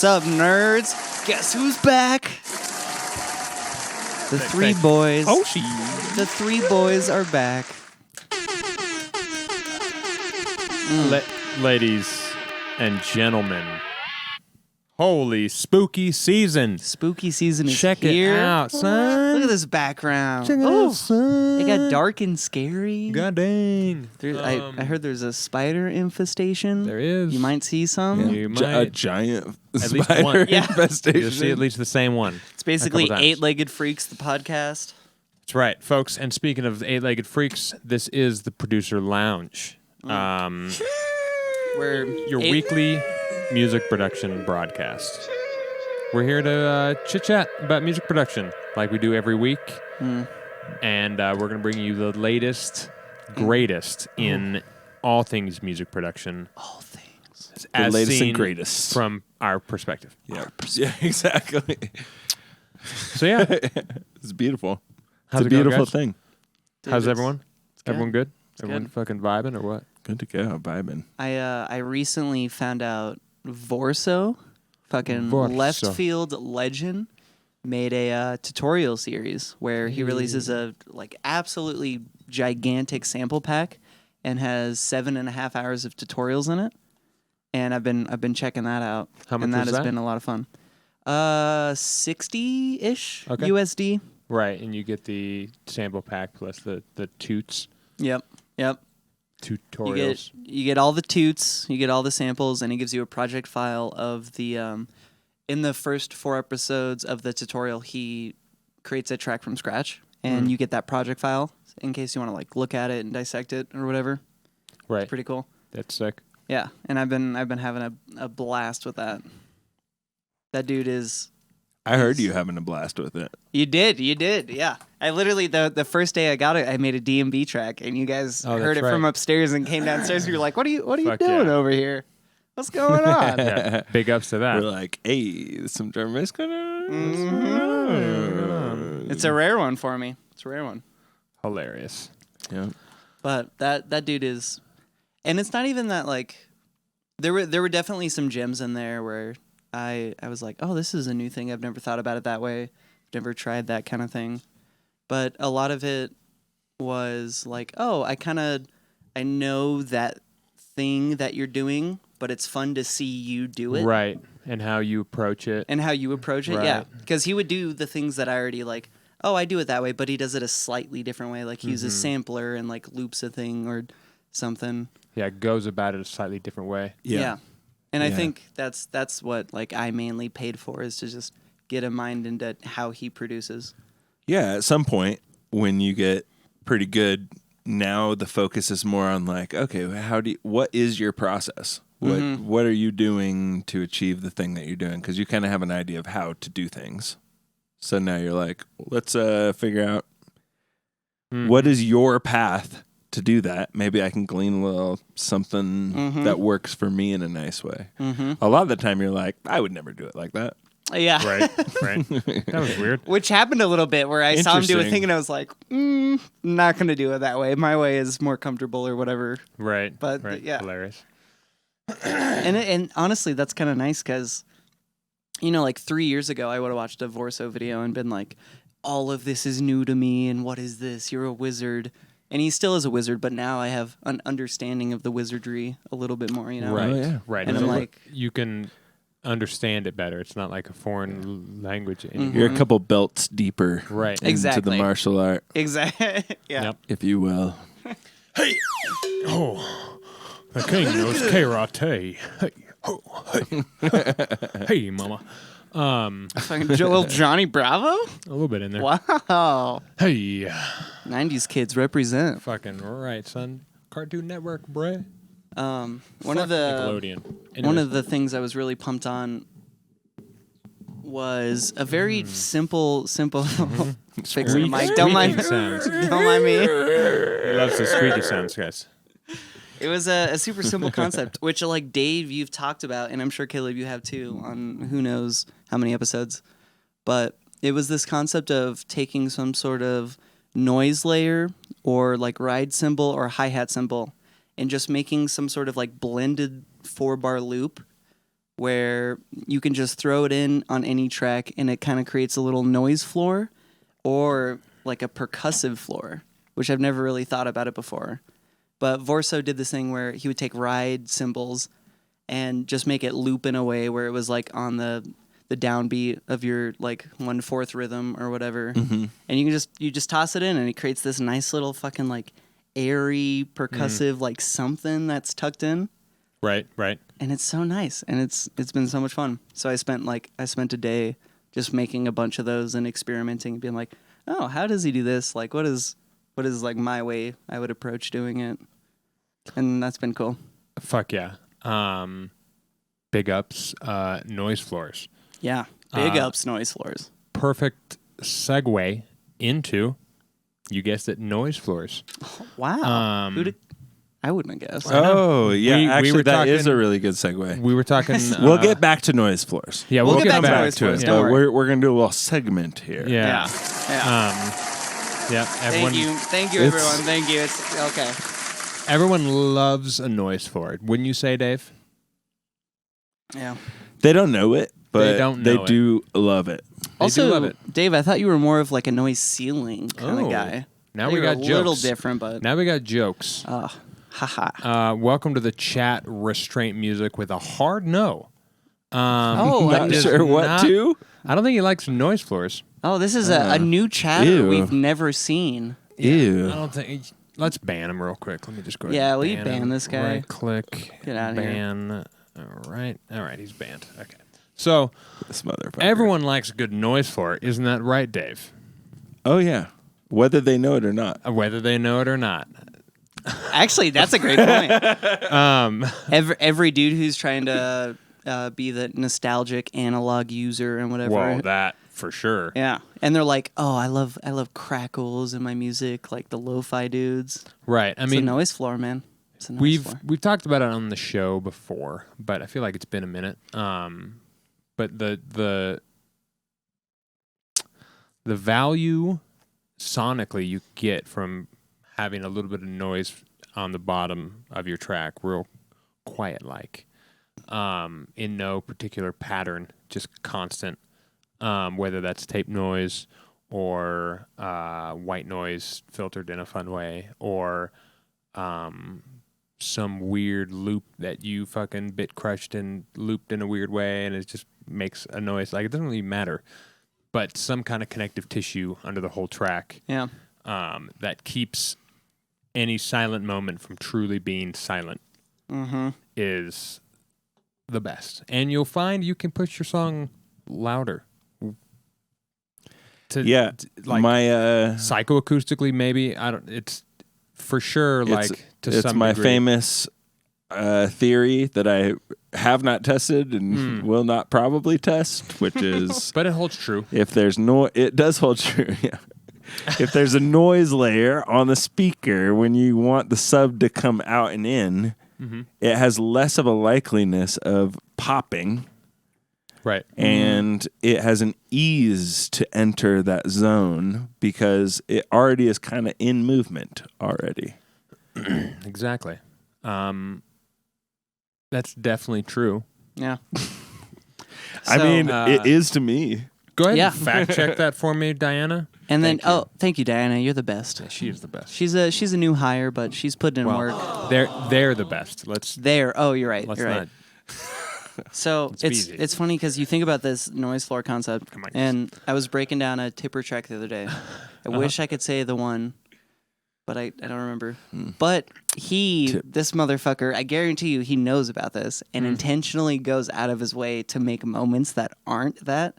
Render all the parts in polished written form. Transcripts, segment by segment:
What's up, nerds? Guess who's back? The three boys. Oh, she. The three boys are back. Ladies and gentlemen, holy spooky season. Spooky season is Check here. it out, son. Look at this background. Check it out, son. It got dark and scary. God dang. I heard there's a spider infestation. There is. You might see some. Yeah. You might. A giant At least spider one. Yeah. infestation. You'll see at least the same one. It's basically a couple times. Eight-Legged Freaks, the podcast. That's right, folks. And speaking of eight-legged freaks, this is the Producer Lounge. Where Your weekly music production broadcast. We're here to chit-chat about music production like we do every week. And we're going to bring you the latest, greatest in all things music production. all things. The As latest seen and greatest. from our perspective. Yeah, exactly. So yeah, It's beautiful. How's It's it a going, beautiful guys? thing. How's everyone? good. Everyone good? It's Everyone good. fucking vibing or what? Good to go, vibing. I recently found out Vorso, fucking Vorso. left field legend, made a tutorial series where he releases a absolutely gigantic sample pack and has 7.5 hours of tutorials in it. And I've been checking that out. How much and that was has that? been a lot of fun. 60-ish Okay. USD. Right, and you get the sample pack plus the toots Yep. tutorials. You get all the toots, you get all the samples, and he gives you a project file of the in the first 4 episodes of the tutorial, he creates a track from scratch, and you get that project file in case you want to look at it and dissect it or whatever. Right, Pretty cool. that's sick. Yeah, and I've been having a blast with that. That dude is. I heard you having a blast with it. You did, yeah. I literally the first day I got it, I made a D&B track, and you guys Oh, heard that's it from right. upstairs and came downstairs. And you're like, "What are you Fuck doing yeah. over here? What's going on?" Yeah, big ups to that. We're like, hey, there's some drum bass going on. It's a rare one for me. It's a rare one. Hilarious. Yeah. But that dude is, and it's not even that there were definitely some gems in there where I was like, oh, this is a new thing. I've never thought about it that way. Never tried that kind of thing. But a lot of it was like, oh, I know that thing that you're doing, but it's fun to see you do it. Right, and how you approach it. And how you approach it, Right. yeah. Because he would do the things that I already oh, I do it that way, but he does it a slightly different way. He uses sampler and loops a thing or something. Yeah, it goes about it a slightly different way. Yeah. And I Yeah. think that's what I mainly paid for, is to just get a mind into how he produces. Yeah, at some point when you get pretty good, now the focus is more on okay, what is your process? What are you doing to achieve the thing that you're doing? Because you kind of have an idea of how to do things. So now you're like, let's figure out what is your path to do that. Maybe I can glean a little something that works for me in a nice way. A lot of the time you're like, I would never do it like that. Yeah. Right. That was weird. Which happened a little bit where I saw him do a Interesting. thing and I was like, not going to do it that way. My way is more comfortable or whatever. Right. But, right. yeah. Hilarious. And honestly, that's kind of nice because, 3 years ago, I would have watched a Vorso video and been like, all of this is new to me, and what is this? You're a wizard. And he still is a wizard, but now I have an understanding of the wizardry a little bit more, Right. Oh, yeah. Right. And So I'm like- you can understand it better. It's not like a foreign language anymore. You're a couple belts deeper Right. into Exactly. the martial art, Exactly. Yeah. Yep. if you will. Hey. Oh. The king knows karate. Hey. Oh. Hey. Hey, mama. Fucking little Johnny Bravo? A little bit in there. Wow. Hey. 90s kids represent. Fucking right, son. Cartoon Network, bruh. One Fuck of the Nickelodeon. one Anyways. of the things I was really pumped on was a very simple fix the mic. Don't mind Squeaky sounds. don't mind me. He loves the squeaky sounds, guys. It was a super simple concept, which Dave, you've talked about, and I'm sure Caleb you have too, on who knows how many episodes. But it was this concept of taking some sort of noise layer or ride cymbal or hi-hat cymbal and just making some sort of blended 4-bar loop where you can just throw it in on any track and it kind of creates a little noise floor or like a percussive floor, which I've never really thought about it before. But Vorso did this thing where he would take ride cymbals and just make it loop in a way where it was like on the downbeat of your like 1/4 rhythm or whatever. And you just toss it in and it creates this nice little fucking like airy percussive like something that's tucked in. Right. And it's so nice and it's been so much fun. So I spent a day just making a bunch of those and experimenting and being like, oh, how does he do this? Like what is like my way I would approach doing it? And that's been cool. Fuck yeah. Big ups, noise floors. Yeah. Big ups noise floors. Perfect segue into, you guessed it, noise floors. Wow. I wouldn't have guessed. Oh, yeah. We Actually, were that is talking- a really good segue. We were talking. We'll get back to noise floors. Yeah, We'll we'll get get back to back noise to floors, it. don't But worry. we're going to do a little segment here. Yeah. Yeah. Everyone, Thank you, everyone. Thank you. It's okay. Everyone loves a noise floor. Wouldn't you say, Dave? Yeah. They don't know it, but They don't know it. do love it. Also, do love it. Dave, I thought you were more of like a noise ceiling kind of Oh. guy. Now I we think got you're jokes. a little different, but Now we got jokes. haha. Welcome to the chat. Restraint music with a hard no. Oh, Not does sure what not- to. I don't think he likes noise floors. Oh, this is a new chatter Ew. we've never seen. Ew. I don't think. Let's ban him real quick. Let me just go ahead. Yeah, and will you ban ban him. this guy? Right click. Get outta here. Ban. All right. He's banned. Okay. So This motherfucker. everyone likes a good noise floor, isn't that right, Dave? Oh, yeah. Whether they know it or not. Whether they know it or not. Actually, that's a great point. Every dude who's trying to be the nostalgic analog user and whatever. Whoa, that for sure. Yeah, and they're like, "Oh, I love crackles in my music, like the lo-fi dudes." Right. I It's a mean, noise floor, man. It's a noise floor. we've talked about it on the show before, but I feel like it's been a minute. But the value sonically you get from having a little bit of noise on the bottom of your track, real quiet like, in no particular pattern, just constant, whether that's tape noise or white noise filtered in a fun way, or some weird loop that you fucking bit crushed and looped in a weird way and it just makes a noise. Like, it doesn't really matter, but some kind of connective tissue under the whole track, Yeah. that keeps any silent moment from truly being silent, is the best. And you'll find you can push your song louder. Yeah. Like my psychoacoustically, maybe. I don't. It's for sure. Like to it's some my degree. famous theory that I have not tested and will not probably test, which is But it holds true. if there's it does hold true. Yeah. If there's a noise layer on the speaker when you want the sub to come out and in, it has less of a likeliness of popping, Right. and it has an ease to enter that zone because it already is kind of in movement already. Exactly. That's definitely true. Yeah. I So, mean, it is to me. Go ahead Yeah. and fact check that for me, Diana. And then, Thank you. thank you, Diana. You're the best. She is the best. She's a new hire, but she's putting in work. They're the best. Let's Oh, you're right. let's You're right. not. So It's it's easy. it's funny because you think about this noise floor concept, Come on, guys. and I was breaking down a Tipper track the other day. I wish I could say the one, but I don't remember. But this motherfucker, I guarantee you, he knows about this and intentionally goes out of his way to make moments that aren't that.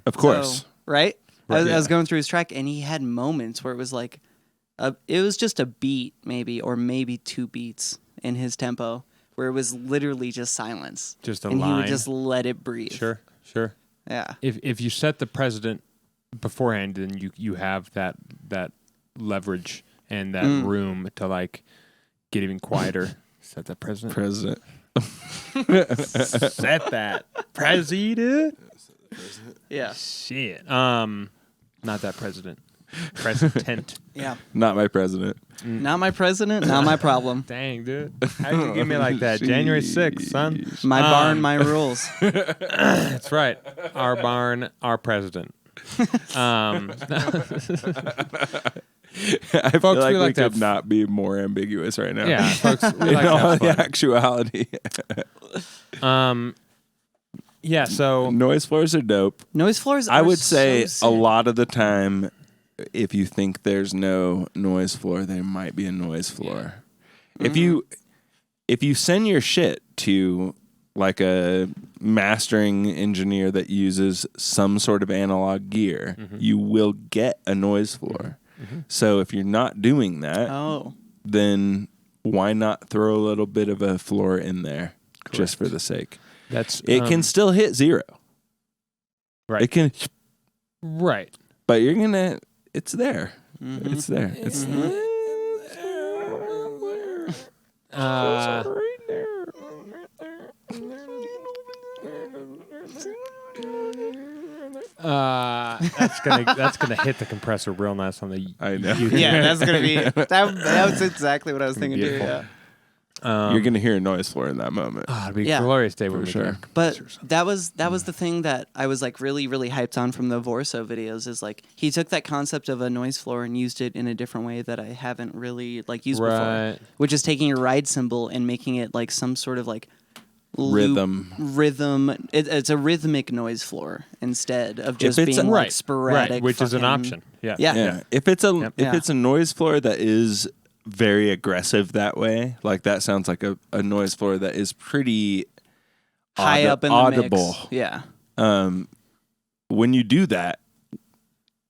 Of course. So, right? I yeah. was going through his track, and he had moments where it was like, it was just a beat, maybe, or maybe 2 beats in his tempo, where it was literally just silence. Just a and line. he would just let it breathe. Sure. Yeah. If you set the president beforehand, then you have that leverage and that room to like get even quieter. Set that president. President. Set that president. Yeah. Shit. Not that president. President. Yeah. Not my president. Not my president, not my problem. Dang, dude. How'd you give me like that? January 6th, son. My barn, my rules. That's right. Our barn, our president. I feel Folks, like we we like to could have- not be more ambiguous right now. Yeah, folks, we In like to all have the fun. actuality. Yeah, so Noise floors are dope. Noise floors I are would say so a sick. lot of the time, if you think there's no noise floor, there might be a noise floor. If you send your shit to like a mastering engineer that uses some sort of analog gear, you will get a noise floor. So if you're not doing that, then why not throw a little bit of a floor in there just for the sake? It can still hit 0. Right. It can, right. but you're gonna. It's there. It's there. It's that's gonna hit the compressor real nice on the. I know. Yeah, that's gonna be that was exactly what I was thinking too. Beautiful. Yeah. You're gonna hear a noise floor in that moment. It'd be Yeah. a glorious day when For we sure. drink. But that was the thing that I was like really hyped on from the Vorso videos is like he took that concept of a noise floor and used it in a different way that I haven't really like used Right. before, which is taking a ride cymbal and making it like some sort of like loop, rhythm. It's a rhythmic noise floor instead of just it's being a- like Right. sporadic, Right, which is an fucking- option. Yeah. Yeah. Yeah. If it's a Yep. if it's a noise floor that is very aggressive that way, like that sounds like a noise floor that is pretty high up in the audible. mix. Yeah. When you do that,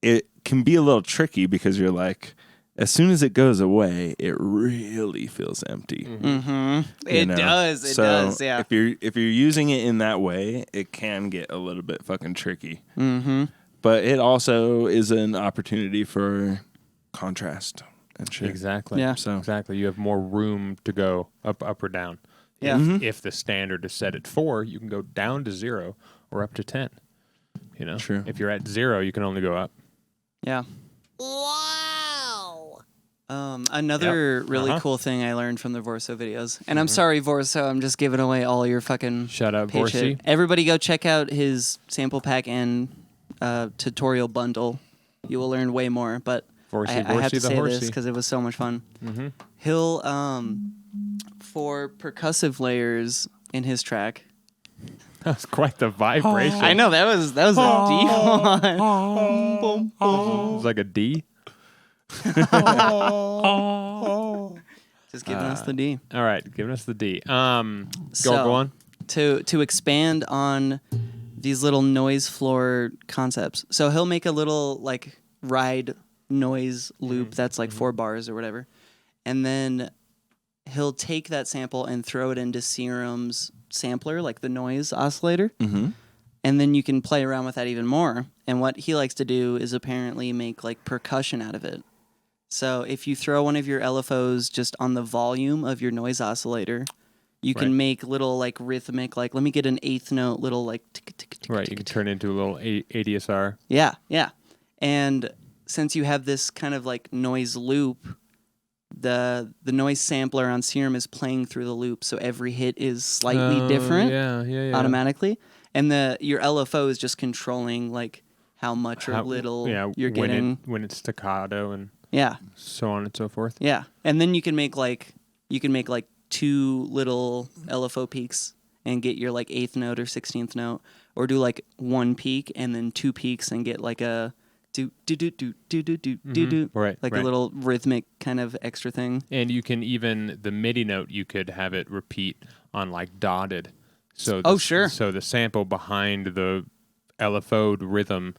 it can be a little tricky because you're like, as soon as it goes away, it really feels empty. Mm-hmm. you It know? does. It So does. Yeah. If you're using it in that way, it can get a little bit fucking tricky. Mm-hmm. But it also is an opportunity for contrast and shit. Exactly. Yeah. So Exactly. You have more room to go up or down. Yeah. If the standard is set at 4, you can go down to 0 or up to 10. You know. True. If you're at 0, you can only go up. Yeah. Wow. Another really cool thing I learned from the Vorso videos, and I'm sorry, Vorso, I'm just giving away all your fucking Shut up, paid shit. Vorsi. Everybody go check out his sample pack and tutorial bundle. You will learn way more, but Vorsi, I have to the say this horsey. because it was so much fun. He'll, for percussive layers in his track. That's quite the vibration. I know, that was a deep one. It's like a D. Just giving us the D. All right, giving us the D. Go So- on. To expand on these little noise floor concepts. So he'll make a little like ride noise loop that's like 4 bars or whatever. And then he'll take that sample and throw it into Serum's sampler, like the noise oscillator. And then you can play around with that even more. And what he likes to do is apparently make like percussion out of it. So if you throw one of your LFOs just on the volume of your noise oscillator, you can Right. make little like rhythmic, like let me get an 8th note, little like tick, tick, tick, Right, tick, you can tick. turn into a little ADSR. Yeah, yeah. And since you have this kind of like noise loop, the noise sampler on Serum is playing through the loop, so every hit is slightly different Yeah. automatically. And your LFO is just controlling like how much or little you're getting. When it's staccato and Yeah, so on and so forth. yeah. And then you can make like 2 little LFO peaks and get your like 8th note or 16th note, or do like 1 peak and then 2 peaks and get like a do do do do do do do do do, Right, like right. a little rhythmic kind of extra thing. And you can even, the MIDI note, you could have it repeat on like dotted. So Oh, sure. So the sample behind the LFO'd rhythm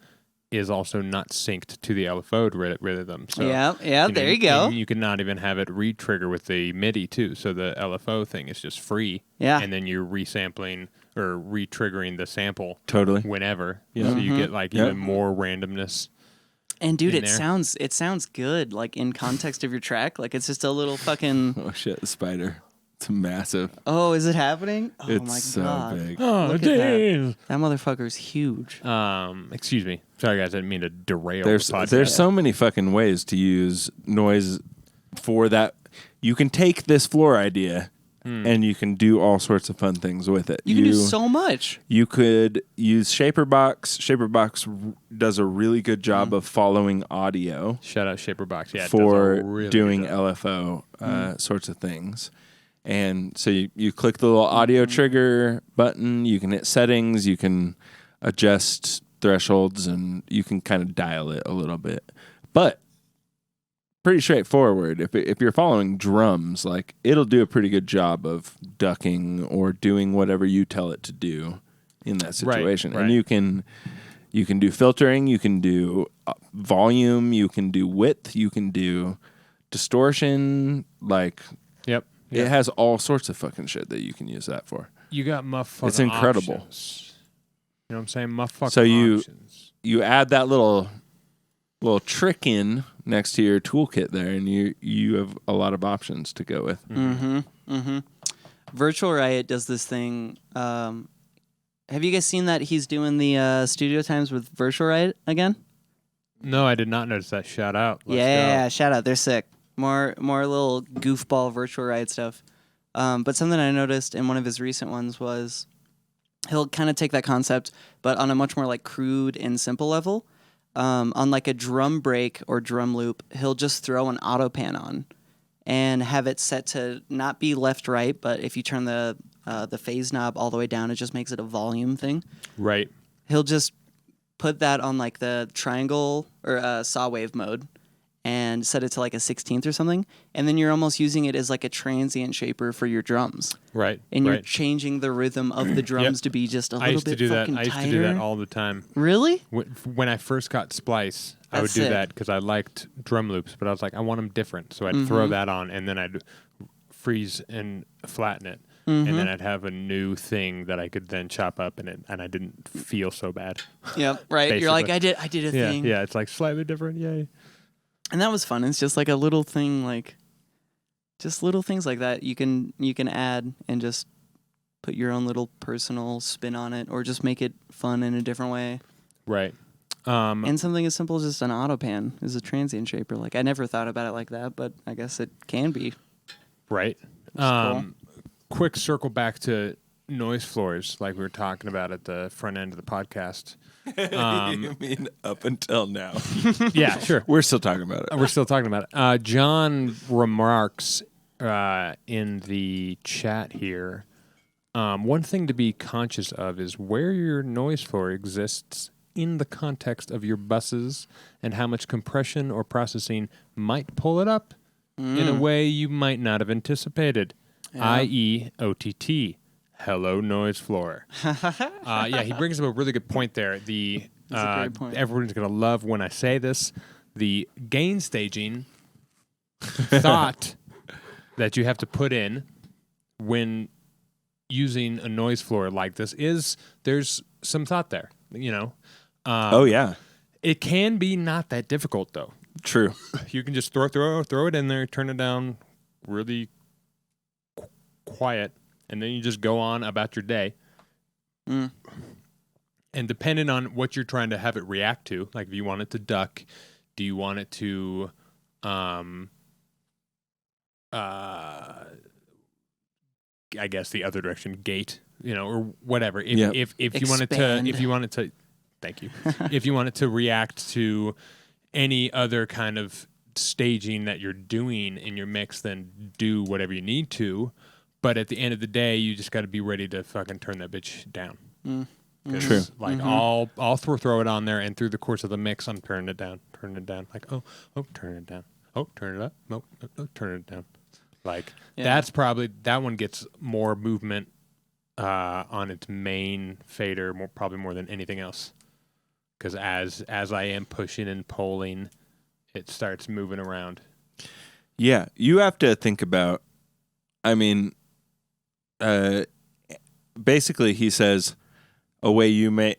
is also not synced to the LFO'd rhythm. So, Yeah, and there then- you go. and you can not even have it re-trigger with the MIDI too. So the LFO thing is just free. Yeah. And then you're resampling or re-triggering the sample Totally. whenever. So you get like even more randomness. And dude, in it there. sounds good, like in context of your track. Like it's just a little fucking. Oh shit, the spider. It's massive. Oh, is it happening? Oh It's my so god, big. Oh, Look at that. That motherfucker's huge. Excuse me. Sorry, guys. I didn't mean to derail There's the podcast. so many fucking ways to use noise for that, you can take this floor idea and you can do all sorts of fun things with it. You can do so much. You could use Shaperbox. Shaperbox does a really good job of following audio. Shout out Shaperbox. Yeah, for it does a really doing good job. LFO sorts of things. And so you click the little audio trigger button. You can hit settings. You can adjust thresholds, and you can kind of dial it a little bit. But pretty straightforward. If you're following drums, like it'll do a pretty good job of ducking or doing whatever you tell it to do in that situation. Right. And you can do filtering, you can do volume, you can do width, you can do distortion. Like, Yep. it has all sorts of fucking shit that you can use that for. You got motherfucking It's incredible. options. You know what I'm saying? Motherfucking So options. you add that little trick in next to your toolkit there, and you have a lot of options to go with. Virtual Riot does this thing. Have you guys seen that he's doing the studio times with Virtual Riot again? No, I did not notice that. Shout out. Let's Yeah, go. shout out. They're sick. More little goofball Virtual Riot stuff. But something I noticed in one of his recent ones was he'll kind of take that concept, but on a much more like crude and simple level. On like a drum break or drum loop, he'll just throw an auto pan on and have it set to not be left right, but if you turn the phase knob all the way down, it just makes it a volume thing. Right. He'll just put that on like the triangle or saw wave mode and set it to like a 16th or something, and then you're almost using it as like a transient shaper for your drums. Right. And you're right. changing the rhythm of the drums to be just a little I used bit to do that. fucking I used tighter. to do that all the time. Really? When I first got Splice, I would That's do sick. that because I liked drum loops, but I was like, I want them different. So I'd throw that on, and then I'd freeze and flatten it. And then I'd have a new thing that I could then chop up, and I didn't feel so bad. Yep, right. You're like, Basically. I did a Yeah, thing. yeah. It's like slightly different. Yay. And that was fun. It's just like a little thing, like just little things like that you can add and just put your own little personal spin on it, or just make it fun in a different way. Right. And something as simple as just an auto pan is a transient shaper. Like I never thought about it like that, but I guess it can be. Right. cool. Quick circle back to noise floors, like we were talking about at the front end of the podcast. You mean up until now? Yeah, sure. We're still talking about it. We're still talking about it. John remarks in the chat here, one thing to be conscious of is where your noise floor exists in the context of your buses and how much compression or processing might pull it up in a way you might not have anticipated, i.e. OTT. Hello, noise floor. Yeah, he brings up a really good point there. That's a great point. Everyone's going to love when I say this. The gain staging thought that you have to put in when using a noise floor like this there's some thought there, you know. Oh yeah, It can be not that difficult though. true. You can just throw it in there, turn it down really quiet, and then you just go on about your day. And depending on what you're trying to have it react to, like if you want it to duck, do you want it to I guess the other direction, gate, you know, or whatever. If you want it to thank you. If you want it to react to any other kind of staging that you're doing in your mix, then do whatever you need to. But at the end of the day, you just got to be ready to fucking turn that bitch down. True. Like I'll throw it on there, and through the course of the mix, I'm turning it down. Like turn it down. Oh, turn it up. Oh, turn it down. Like that's probably that one gets more movement on its main fader, probably more than anything else. Because as I am pushing and pulling, it starts moving around. Yeah, you have to think about. I mean, basically, he says a way you may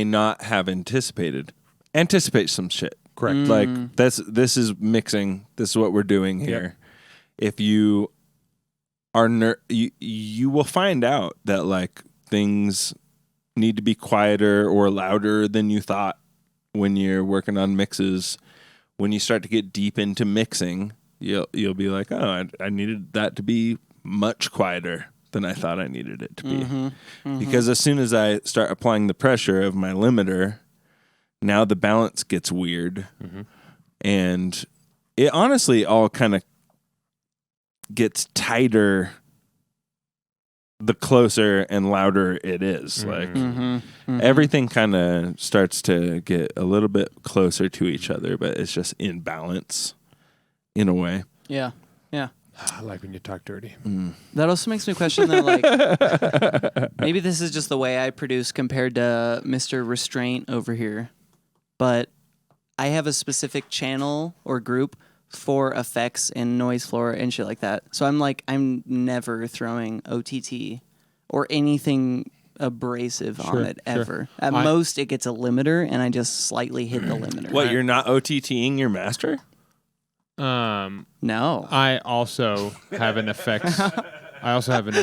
not have anticipated. Anticipate some shit. Correct. Like this is mixing. This is what we're doing here. Yep. If you are you will find out that like things need to be quieter or louder than you thought when you're working on mixes. When you start to get deep into mixing, you'll be like, oh, I needed that to be much quieter than I thought I needed it to be. Because as soon as I start applying the pressure of my limiter, now the balance gets weird. And it honestly all kind of gets tighter the closer and louder it is. Like everything kind of starts to get a little bit closer to each other, but it's just in balance in a way. Yeah. I like when you talk dirty. That also makes me question that, like, maybe this is just the way I produce compared to Mr. Restraint over here, but I have a specific channel or group for effects and noise floor and shit like that. So I'm never throwing OTT or anything abrasive on it ever. At most, it gets a limiter, and I just slightly hit the limiter. What, you're not OTTing your master? No. I also have an effects. I also have an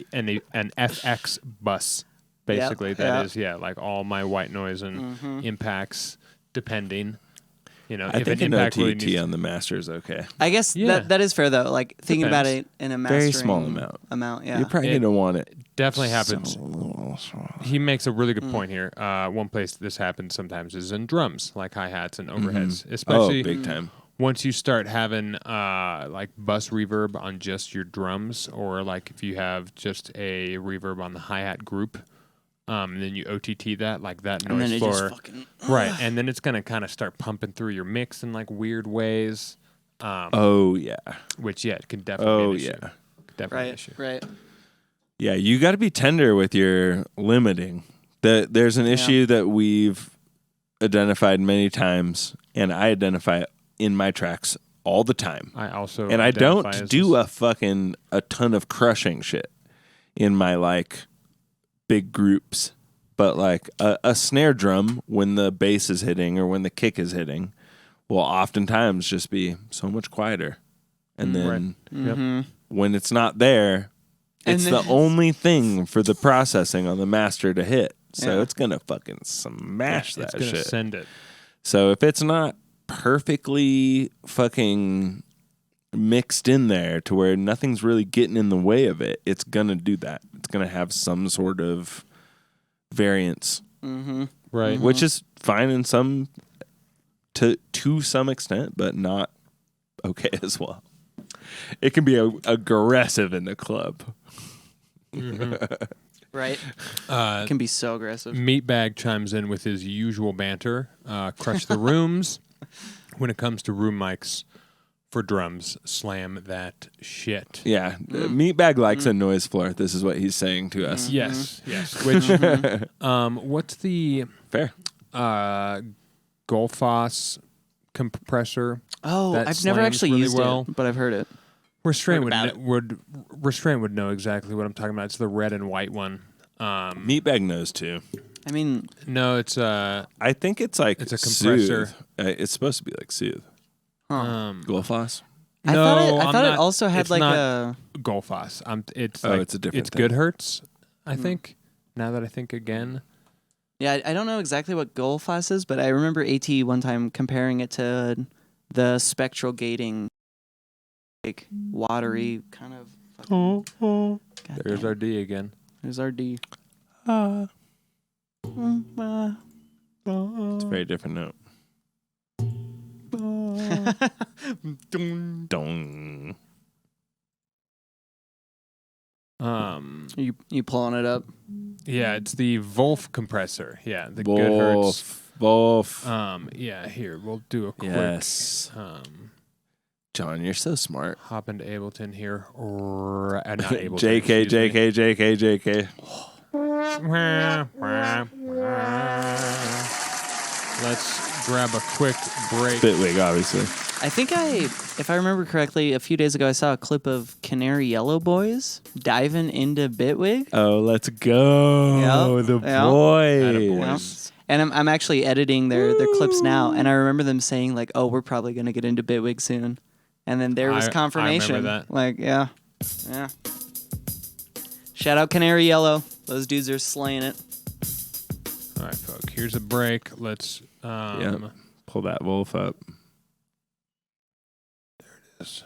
FX bus, basically. That is like all my white noise and impacts, depending. You know, I if think an an impact OTT really needs on the master is okay. I guess that is fair, though. Like, thinking about it in a mastering Very small amount. Yeah. You're probably going to want it. definitely happens. So, He makes a really good point here. One place this happens sometimes is in drums, like hi-hats and overheads, especially big time. Once you start having like bus reverb on just your drums, or like if you have just a reverb on the hi-hat group, then you OTT that, like that and noise then it floor. just fucking, Right, and then it's going to kind of start pumping through your mix in like weird ways. Which, it can definitely be an issue. Definitely an issue. Right. Yeah, you got to be tender with your limiting. There's an issue that we've identified many times, and I identify it in my tracks all the time. I also and I don't identify as do this. a ton of crushing shit in my like big groups, but like a snare drum when the bass is hitting or when the kick is hitting will oftentimes just be so much quieter, and then when it's not there, it's the only thing for the processing on the master to hit. So it's gonna fucking smash that shit. It's gonna send it. So if it's not perfectly fucking mixed in there to where nothing's really getting in the way of it, it's gonna do that. It's gonna have some sort of variance, Right? which is fine in some to some extent, but not okay as well. It can be aggressive in the club. Right. It can be so aggressive. Meatbag chimes in with his usual banter. Crush the rooms. When it comes to room mics for drums, slam that shit. Yeah, Meatbag likes a noise floor. This is what he's saying to us. Yes. Which, what's the Fair. Golfos compressor? Oh, that I've never slams actually really used well? it, but I've heard it. Restraint Heard would know exactly what I'm talking about. It's the red and white one. Meatbag knows too. I mean, No, it's I think it's like It's a compressor. Soothe. It's supposed to be like Soothe. Golfos. I no, thought I'm it also had it's like not a. Golfos. It's it's a different It's thing. good hertz, I think. Now that I think again. Yeah, I don't know exactly what Golfos is, but I remember AT one time comparing it to the spectral gating, like watery kind of. Fucking, There's our D again. There's our D. It's a very different note. Dong. You pulling it up? Yeah, it's the Vulf compressor. Yeah, the good hertz. Wolf. Yeah, here we'll do a quick. Yes. John, you're so smart. Hop into Ableton here, or not Ableton. JK, excuse me. JK. Let's grab a quick break. Bitwig, obviously. I think if I remember correctly, a few days ago I saw a clip of Canary Yellow Boys diving into Bitwig. Oh, let's go. Yep, The yep. boys. And I'm actually editing their clips now, and I remember them saying like, "Oh, we're probably gonna get into Bitwig soon," and then there was confirmation. I remember that. Like, yeah. Shout out Canary Yellow; those dudes are slaying it. All right, folks. Here's a break. Let's. Pull that wolf up. is.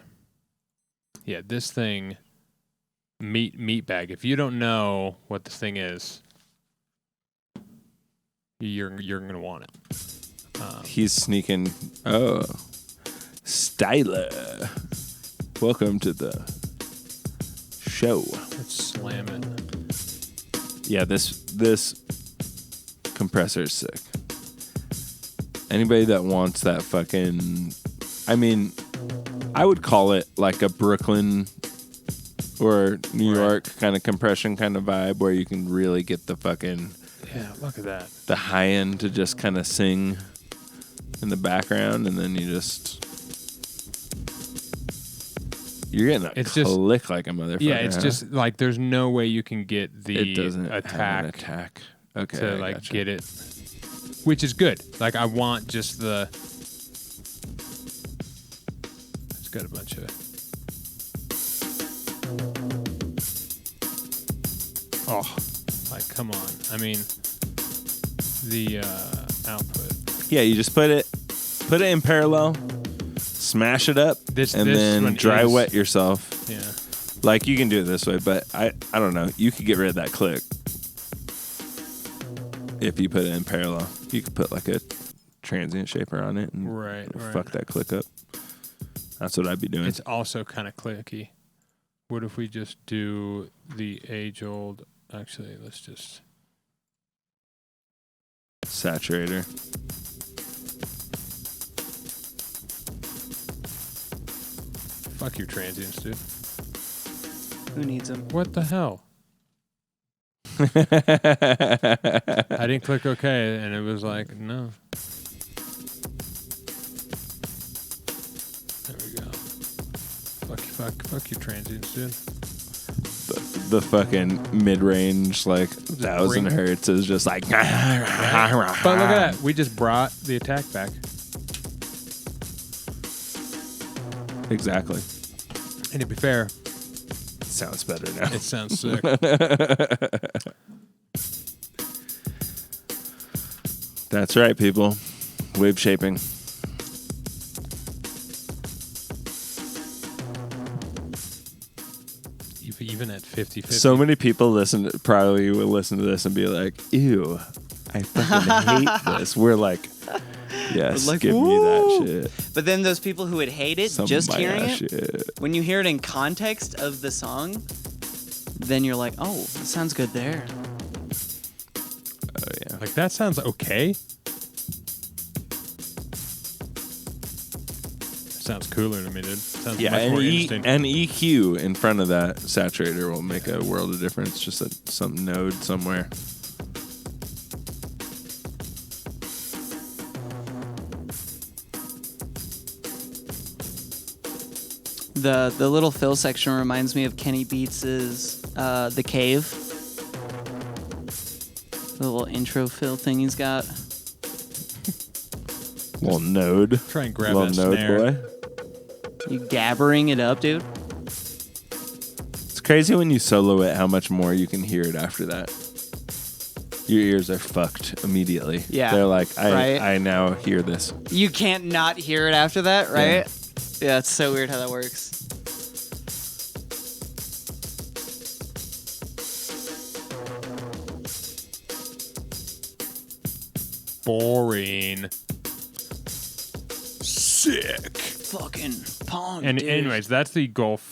Yeah, this thing, meat bag. If you don't know what this thing is, you're gonna want it. He's sneaking. Oh, Styler. Welcome to the show. Let's slam it. Yeah, this compressor is sick. Anybody that wants that fucking, I mean, I would call it like a Brooklyn or New York kind of compression kind of vibe where you can really get the fucking, yeah, look at that, the high end to just kind of sing in the background, and then you're getting a click like a motherfucker. Yeah, it's just like there's no way you can get the attack. Okay, to like get it, which is good. Like I want just the. It's got a bunch of. Oh, like come on! I mean, the output. Yeah, you just put it in parallel, smash it up, and then dry wet yourself. Yeah. Like you can do it this way, but I don't know. You could get rid of that click if you put it in parallel. You could put like a transient shaper on it and fuck that click up. That's what I'd be doing. It's also kind of clicky. What if we just do the age-old... Actually, let's just... Saturator. Fuck your transients, dude. Who needs them? What the hell? I didn't click OK, and it was like, no. There we go. Fuck your transients, dude. The fucking mid-range, like 1,000 hertz is just like... But look at that. We just brought the attack back. Exactly. And to be fair... It sounds better now. It sounds sick. That's right, people. Wave shaping. Even at 50-50. So many people probably will listen to this and be like, ew, I fucking hate this. We're like, yes, like, give me that shit. But then those people who would hate it, just hearing it, shit. When you hear it in context of the song, then you're like, oh, it sounds good there. Oh, yeah. Like, that sounds okay. Sounds cooler to me, dude. Sounds much more interesting. And EQ in front of that saturator will make a world of difference. Just some node somewhere. The little fill section reminds me of Kenny Beats's The Cave. The little intro fill thing he's got. Little node. Try and grab little that node snare. boy. You gabbering it up, dude? It's crazy when you solo it how much more you can hear it after that. Your ears are fucked immediately. Yeah. They're like, right? I now hear this. You can't not hear it after that, right? Yeah, it's so weird how that works. Boring. Sick. Fucking pong. And dude. anyways, that's the Ghz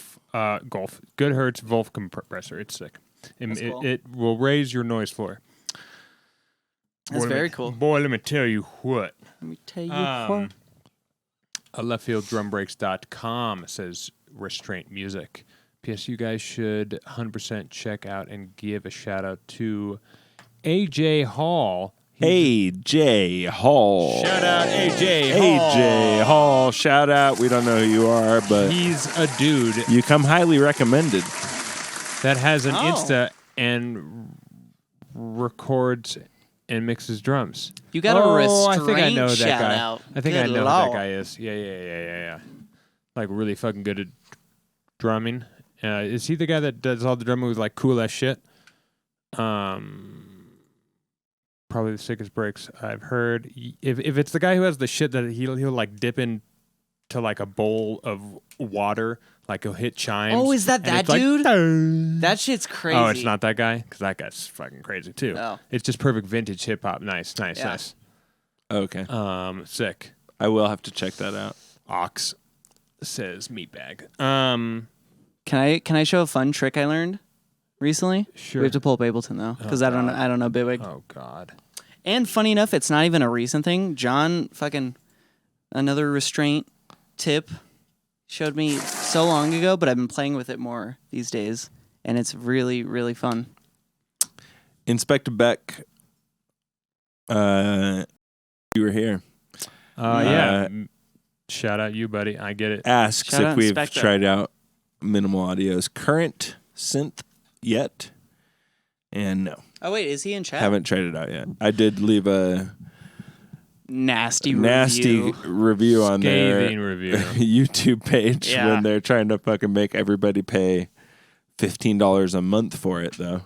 Vulf Compressor. It's sick. Cool. It will raise your noise floor. That's very cool. Boy, let me tell you what. Let me tell you what. LeftFieldDrumBreaks.com says restraint music. P.S. You guys should 100% check out and give a shout out to AJ Hall. AJ Hall. Shout out AJ Hall. AJ Hall. Shout out. We don't know who you are, but he's a dude. You come highly recommended. That has an Insta and records and mixes drums. You got a restraint I think I know that shout guy. out. I think Good I know who Lord. that guy is. Yeah. Like really fucking good at drumming. Is he the guy that does all the drumming with like cool ass shit? Probably the sickest breaks I've heard. If it's the guy who has the shit that he'll like dip in to like a bowl of water, like he'll hit chimes. Oh, is that and it's dude? Like, that shit's crazy. oh, it's not that guy? Because that guy's fucking crazy too. Oh. It's just perfect vintage hip hop. Nice. Yeah. Okay. Sick. I will have to check that out. Ox says meatbag. Can I show a fun trick I learned recently? Sure. We have to pull up Ableton though, because I don't know Bitwig. Oh God. And funny enough, it's not even a recent thing. John, fucking another restraint tip, showed me so long ago, but I've been playing with it more these days, and it's really, really fun. Inspector Beck, you were here. Yeah. Shout out you, buddy. I get it. Asks Shout if out we've Inspector. tried out Minimal Audio's current synth yet. And no, Oh wait, is he in chat? haven't tried it out yet. I did leave a Nasty review on their Scathing review. YouTube page Yeah. when they're trying to fucking make everybody pay $15 a month for it, though.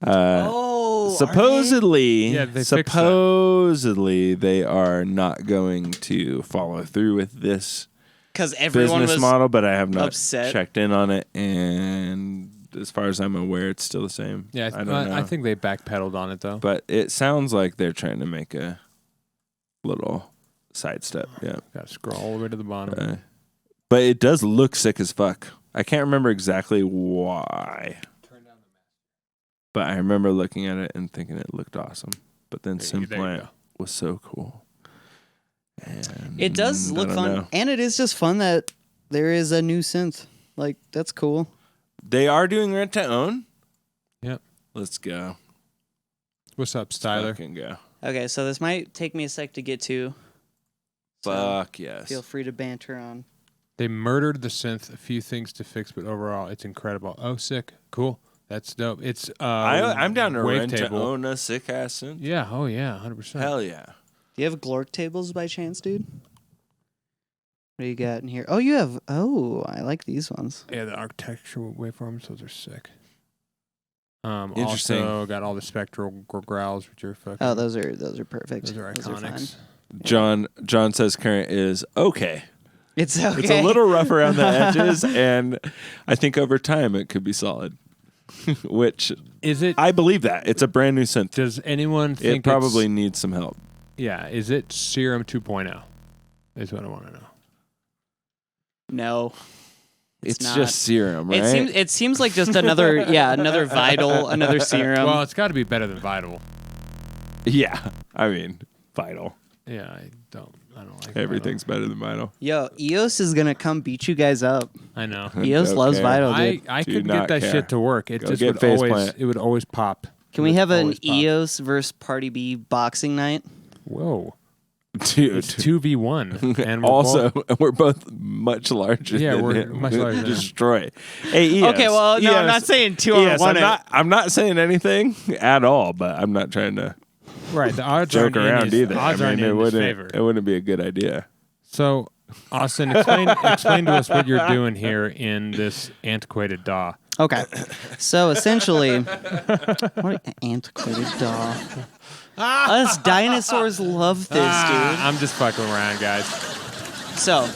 Oh, Supposedly, Yeah, they fixed that. supposedly they are not going to follow through with this because everyone business was model, but I have not upset. checked in on it, and as far as I'm aware, it's still the same. Yeah, I don't know. I think they backpedaled on it though. But it sounds like they're trying to make a little sidestep. Yeah. Got to scroll all the way to the bottom. But it does look sick as fuck. I can't remember exactly why. But I remember looking at it and thinking it looked awesome. But then There you Synplant go. was so cool. And It does I look don't fun, know. and it is just fun that there is a new synth. Like that's cool. They are doing rent to own. Yep. Let's go. What's up, Styler? Fucking go. Okay, so this might take me a sec to get to. So Fuck yes. feel free to banter on. They murdered the synth. A few things to fix, but overall, it's incredible. Oh, sick. Cool. That's dope. It's I'm down to rent to wavetable. own a sick ass synth. Yeah. Oh yeah. 100%. Hell yeah. Do you have Glork tables by chance, dude? What do you got in here? Oh, you have. Oh, I like these ones. Yeah, the architectural waveforms. Those are sick. Interesting. Also got all the spectral growls, which are fucking. Oh, those are perfect. Those are fine. iconics. John says current is okay. It's okay. It's a little rough around the edges, and I think over time it could be solid. Which Is it? I believe that it's a brand new synth. Does anyone think It probably it's- needs some help. Yeah. Is it Serum 2.0? Is what I want to know. No. It's not. just serum, right? It seems like just another another Vital, another Serum. Well, it's got to be better than Vital. Yeah, I mean, Vital. Yeah, I don't like Everything's better than Vital. Yo, EOS is gonna come beat you guys up. Vital. I know. EOS Don't loves care. Vital, dude. I Do could not get that care. shit to work. It Go just get would Phase always. Plant. It would always pop. Can we have an EOS versus Party B boxing night? Whoa. Dude. It's 2v1. And we're Also, both- we're both much larger. Yeah, than we're him. much larger than him. Destroy. Hey, EOS. Okay, well, no, I'm not EOS, saying 2-on-1 it. I'm not saying anything at all, but I'm not trying to right. The odds joke aren't in around his, either. Odds aren't in his favor. It wouldn't be a good idea. So, Austin, explain to us what you're doing here in this antiquated DAW. Okay. So essentially, what an antiquated DAW. Us dinosaurs love this, dude. I'm just fucking around, guys. So,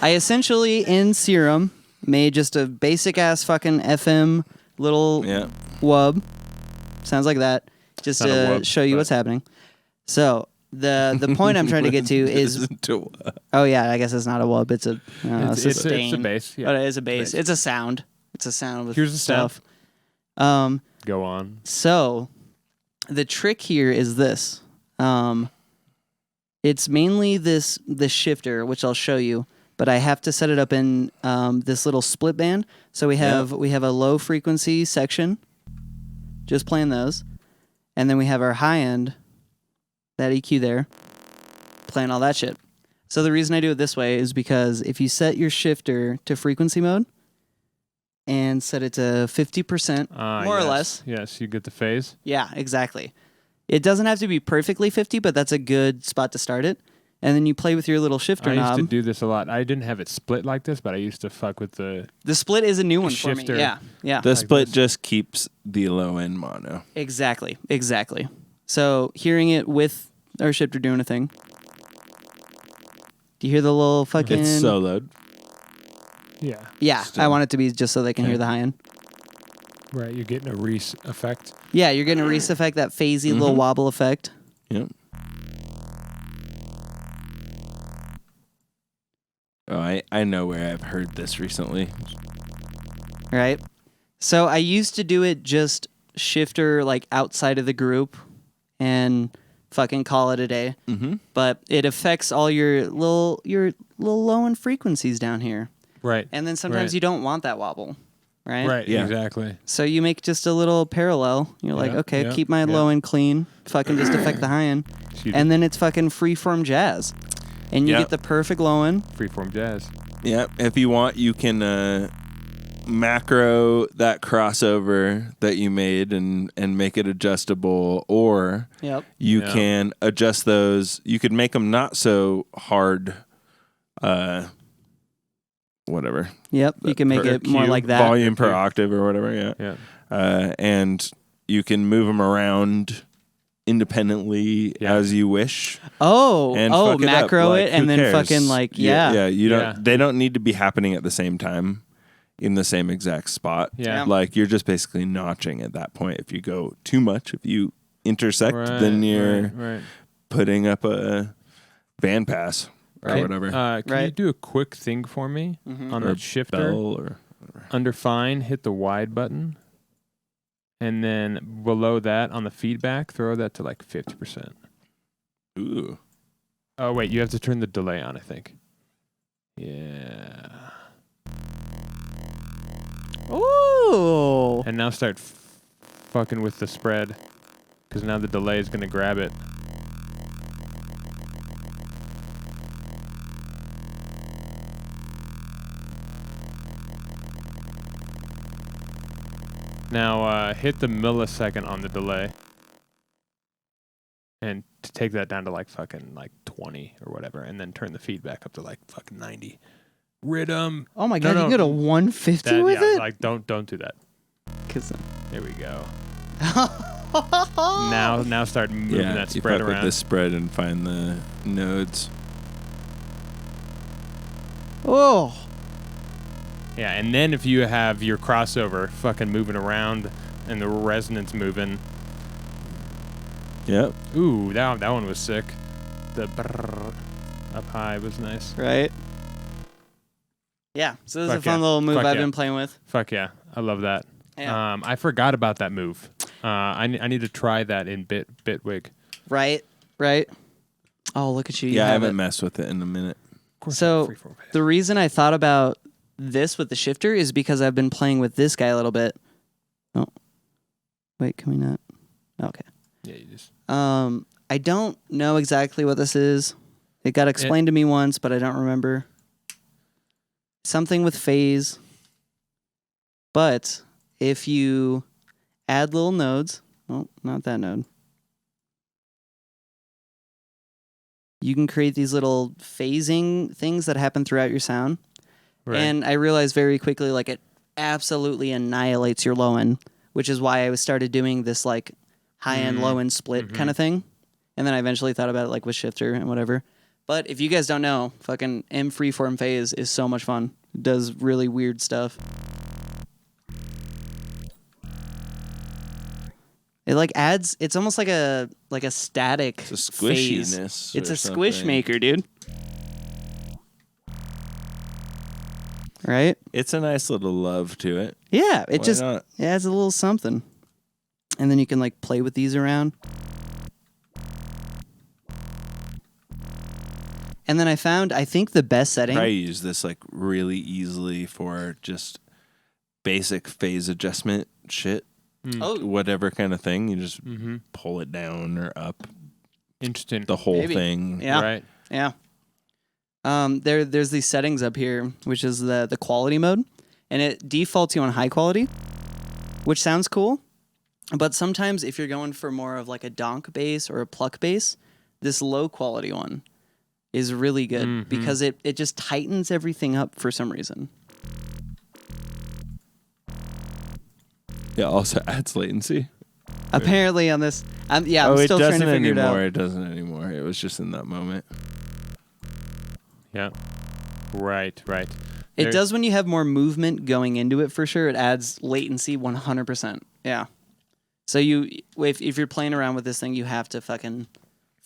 I essentially in Serum made just a basic ass fucking FM little Yeah. wub. Sounds like that. Just Not a to wub, show you but- what's happening. So the point I'm trying to get to is oh yeah, I guess it's not a wub. It's a It's a bass. Yeah. But it is a bass. It's a sound. It's a sound with Here's the sound. stuff. Go on. So the trick here is this. It's mainly this shifter, which I'll show you, but I have to set it up in this little split band. So we have a low frequency section, just playing those, and then we have our high end, that EQ there, playing all that shit. So the reason I do it this way is because if you set your shifter to frequency mode and set it to 50%, more or less. Yes, you get the phase. Yeah, exactly. It doesn't have to be perfectly 50, but that's a good spot to start it. And then you play with your little shifter I used knob. to do this a lot. I didn't have it split like this, but I used to fuck with the... The split is a new one for shifter. me. Yeah, yeah. The Like split this. just keeps the low end mono. Exactly. So hearing it with our shifter doing a thing. Do you hear the little fucking... It's soloed. Yeah. Yeah, Still. I want it to be just so they can hear the high end. Right, you're getting a Reese effect. Yeah, you're getting a Reese effect, that phasey little wobble effect. Yep. Oh, I know where I've heard this recently. Right? So I used to do it just shifter like outside of the group and fucking call it a day. Mm-hmm. But it affects all your little low end frequencies down here. Right. And then sometimes Right. you don't want that wobble. Right? Right, Yeah. exactly. So you make just a little parallel. You're like, Yeah, okay, yeah, keep my yeah. low end clean. Fucking just affect the high end. And then it's fucking freeform jazz. And you Yeah. get the perfect low end. Freeform jazz. Yeah, if you want, you can macro that crossover that you made and make it adjustable, or Yep. you Yeah. can adjust those. You could make them not so hard, whatever. Yep. You can make Per it more cube, like that. Volume per octave or whatever, yeah. Yeah. And you can move them around independently as you wish. And fuck it up. macro Like, it and who then cares? fucking like, yeah. Yeah, you don't. Yeah. They don't need to be happening at the same time in the same exact spot. Yeah. Like you're just basically notching at that point. If you go too much, if you intersect, then you're right. putting up a bandpass or Right. whatever. Can you Right. do a quick thing for me on or that shifter? bell or Under fine, hit the wide button. And then below that on the feedback, throw that to like 50%. ooh. Oh, wait, you have to turn the delay on, I think. Yeah. Ooh. And now start fucking with the spread, because now the delay is going to grab it. Now hit the millisecond on the delay, and to take that down to like fucking like 20 or whatever, and then turn the feedback up to like fucking 90. Rhythm. Oh my god, No, you can go to 150 That, with yeah, it? like don't do that. 'Cause, There we go. Now start moving Yeah, that you spread fuck with around. the spread and find the nodes. Oh. Yeah, and then if you have your crossover fucking moving around and the resonance moving, Yep. ooh, that one was sick. The brrr up high was nice. Right. Yeah, so this is Fuck a fun yeah. little move Fuck I've yeah. been playing with. Fuck yeah, I love that. Yeah. I forgot about that move. I need to try that in Bitwig. Right. Oh, look at you. You Yeah, I have haven't it. messed with it in a minute. So the reason I thought about this with the shifter is because I've been playing with this guy a little bit. Oh, wait, can we not? Okay. Yeah, you just I don't know exactly what this is. It got explained to me once, but I don't remember. Something with phase. But if you add little nodes, oh, not that node. You can create these little phasing things that happen throughout your sound. right. And I realized very quickly, like, it absolutely annihilates your low end, which is why I started doing this, like, high end, low end split kind of thing. And then I eventually thought about it, like, with shifter and whatever. But if you guys don't know, fucking MFreeForm Phase is so much fun. It does really weird stuff. It, like, adds, it's almost like a static It's a phase. squishiness. It's or a squish something. maker, dude. Right? It's a nice little love to it. Yeah, it Why just not? it adds a little something. And then you can like play with these around. And then I think the best setting. Probably use this like really easily for just basic phase adjustment shit. Oh, Whatever kind of thing. You just Mm-hmm. pull it down or up. Interesting. The whole Maybe. thing. yeah. Right. Yeah. There's these settings up here, which is the quality mode, and it defaults you on high quality, which sounds cool. But sometimes if you're going for more of like a donk bass or a pluck bass, this low quality one is really good because it just tightens everything up for some reason. Yeah, also adds latency. Apparently on this, I'm it still trying doesn't to figure anymore. it out. It doesn't anymore. It was just in that moment. Yeah. Right. It does when you have more movement going into it, for sure. It adds latency 100%. Yeah. So if you're playing around with this thing, you have to fucking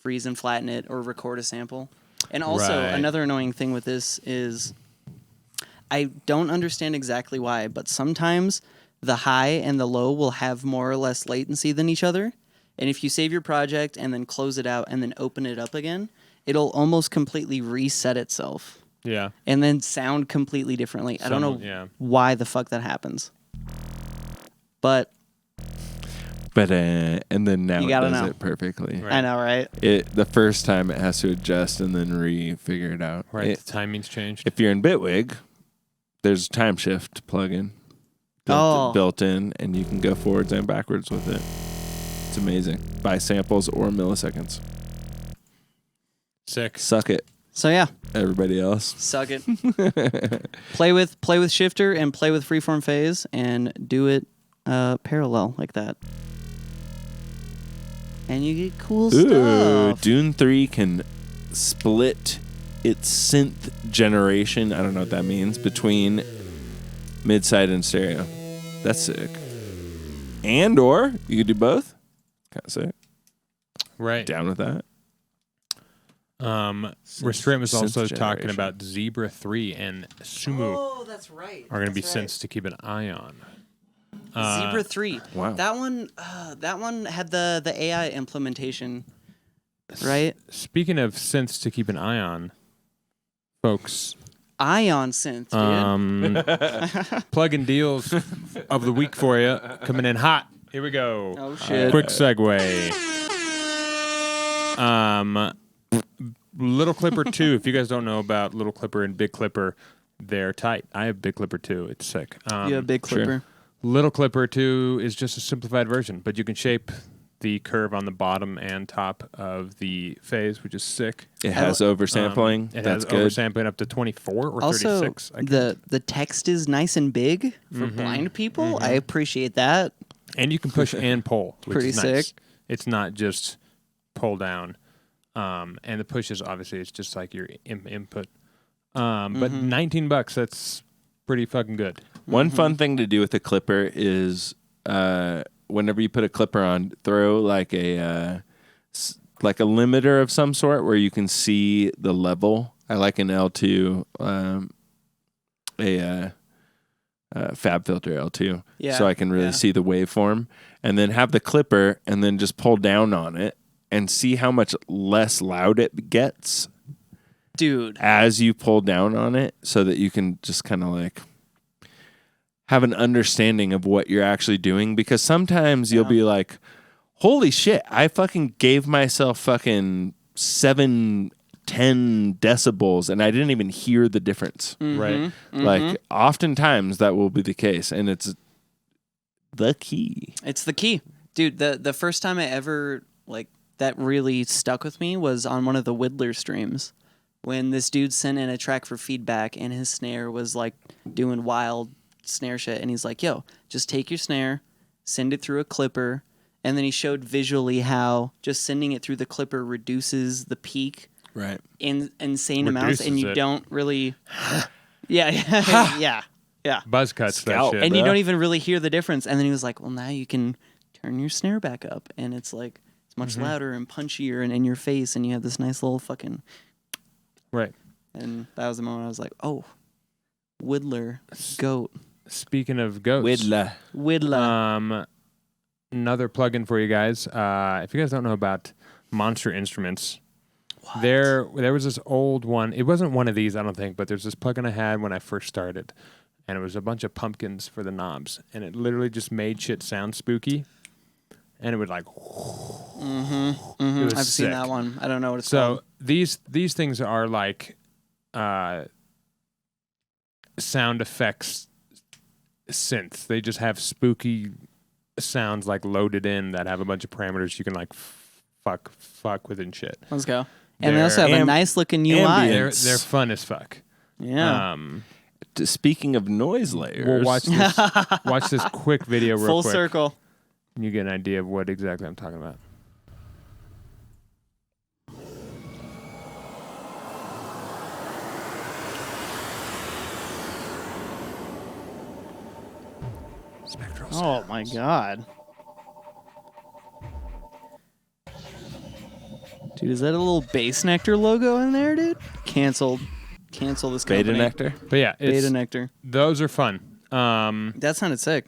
freeze and flatten it or record a sample. And also, another annoying thing with this is I don't understand exactly why, but sometimes the high and the low will have more or less latency than each other. And if you save your project and then close it out and then open it up again, it'll almost completely reset itself. Yeah. And then sound completely differently. I don't know why the fuck that happens. But and then now it does know. it perfectly. Right. I know, right? The first time it has to adjust and then re-figure it out. Right, the timing's changed. If you're in Bitwig, there's a time shift plugin built in, and you can go forwards and backwards with it. It's amazing. By samples or milliseconds. Sick. Suck it. So yeah, everybody else. Suck it. play with Shifter and play with Freeform Phase and do it parallel like that. And you get cool stuff. Dune 3 can split its synth generation, I don't know what that means, between mid-side and stereo. That's sick. And or you could do both. Kind of sick. Right. Down with that. Restraint was also talking about Zebra 3 and Sumu. Oh, that's right. Are going to be synths to keep an eye on. Zebra 3. Wow. That one had the AI implementation, right? Speaking of synths to keep an eye on, folks. Ion synth, dude. Plug-in deals of the week for you. Coming in hot. Here we go. Oh, shit. Quick segue. Little Clipper 2. If you guys don't know about Little Clipper and Big Clipper, they're tight. I have Big Clipper 2. It's sick. You have Big Clipper. Sure. Little Clipper 2 is just a simplified version, but you can shape the curve on the bottom and top of the phase, which is sick. It has oversampling. That's good. Oversampling up to 24 or also, 36. The text is nice and big for blind people. I appreciate that. And you can push and pull, which Pretty is nice. sick. It's not just pull down. And the pushes, obviously, it's just like your input. But $19, that's pretty fucking good. One fun thing to do with a clipper is whenever you put a clipper on, throw like a limiter of some sort where you can see the level. I like an L2, Fab Filter L2, so I can really see the waveform, and then have the clipper and then just pull down on it and see how much less loud it gets, dude, as you pull down on it, so that you can just kind of like have an understanding of what you're actually doing. Because sometimes you'll be like, holy shit, I fucking gave myself fucking 7-10 decibels and I didn't even hear the difference. Right. Like oftentimes that will be the case, and it's the key. It's the key. Dude, the first time I ever that really stuck with me was on one of the Whittler streams when this dude sent in a track for feedback and his snare was like doing wild snare shit, and he's like, yo, just take your snare, send it through a clipper, and then he showed visually how just sending it through the clipper reduces the peak in insane amounts, and you don't really yeah buzz cuts that shit, and you don't even really hear the difference. And then he was like, well, now you can turn your snare back up and it's like it's much louder and punchier and in your face, and you have this nice little fucking and that was the moment I was like, oh, Whittler, goat. Speaking of goats, Whittler. Another plugin for you guys. If you guys don't know about Monster Instruments, there was this old one. It wasn't one of these, I don't think, but there's this plugin I had when I first started, and it was a bunch of pumpkins for the knobs, and it literally just made shit sound spooky, and it would like. I've seen that one. I don't know what it's called. So these things are like sound effects synths. They just have spooky sounds like loaded in that have a bunch of parameters you can like fuck with and shit. Let's go. And they also have a nice looking UI. They're fun as fuck. Yeah. Speaking of noise layers, we'll watch this quick video real Full quick. circle. And you get an idea of what exactly I'm talking about. Spectral Oh my god. Dude, is that a little Base Nectar logo in there, dude? Canceled. Cancel this company. Beta Nectar. But yeah, Beta Nectar. those are fun. That sounded sick.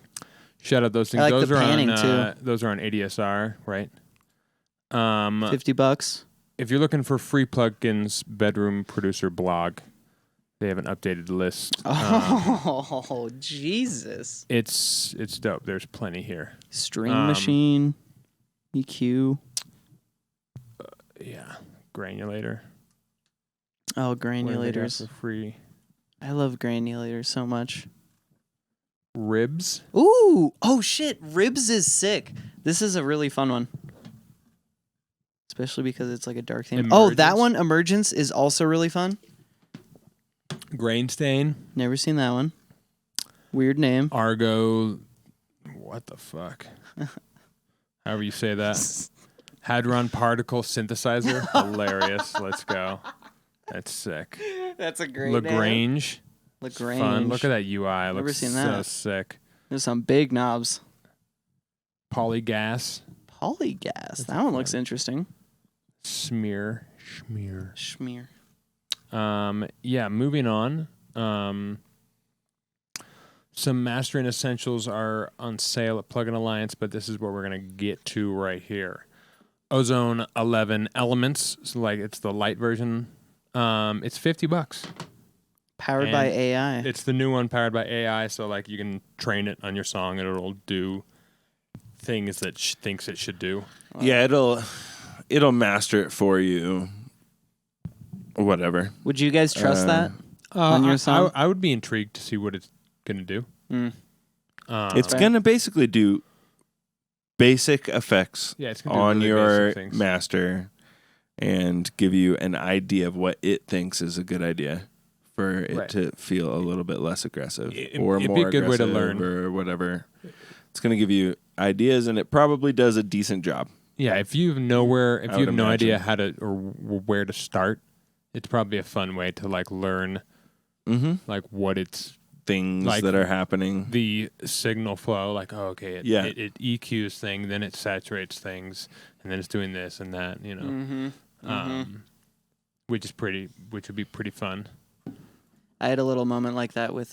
Shout out those things. I like those the are panning, on too. those are on ADSR, right? $50. If you're looking for free plugins, Bedroom Producer blog, they have an updated list. Oh, Jesus. It's dope. There's plenty here. Stream Machine. EQ. Yeah, Granulator. Oh, What do they got granulators. for free? I love granulators so much. Ribs. Ooh. Oh, shit. Ribs is sick. This is a really fun one. Especially because it's like a dark theme. Oh, that Emergence. one, Emergence, is also really fun. Grain Stain. Never seen that one. Weird name. Argo. What the fuck? However you say that. Hadron Particle Synthesizer. Hilarious. Let's go. That's sick. That's a great Lagrange. Lagrange. Fun. Look at that UI. Never Looks seen so that. sick. There's some big knobs. Polygas. Polygas. That one looks interesting. Schmear. Schmear. Yeah, moving on. Some mastering essentials are on sale at Plugin Alliance, but this is what we're going to get to right here. Ozone 11 Elements, so like it's the light version. It's $50. Powered And by AI. It's the new one powered by AI, so like you can train it on your song and it'll do things that thinks it should do. Yeah, it'll master it for you. Whatever. Would you guys trust that on your song? I would be intrigued to see what it's gonna do. It's Fair. gonna basically do basic effects Yeah, it's gonna do on really your basic things. master and give you an idea of what it thinks is a good idea for it Right. to feel a little bit less aggressive or it'd more be a good way to aggressive learn. or whatever. It's gonna give you ideas, and it probably does a decent job. Yeah, if you have no would idea imagine. how to or where to start, it's probably a fun way to like learn like what it's Things Like that are happening. the signal flow. Like, oh, okay, Yeah. it EQs thing, then it saturates things, and then it's doing this and that. You know, which would be pretty fun. I had a little moment like that with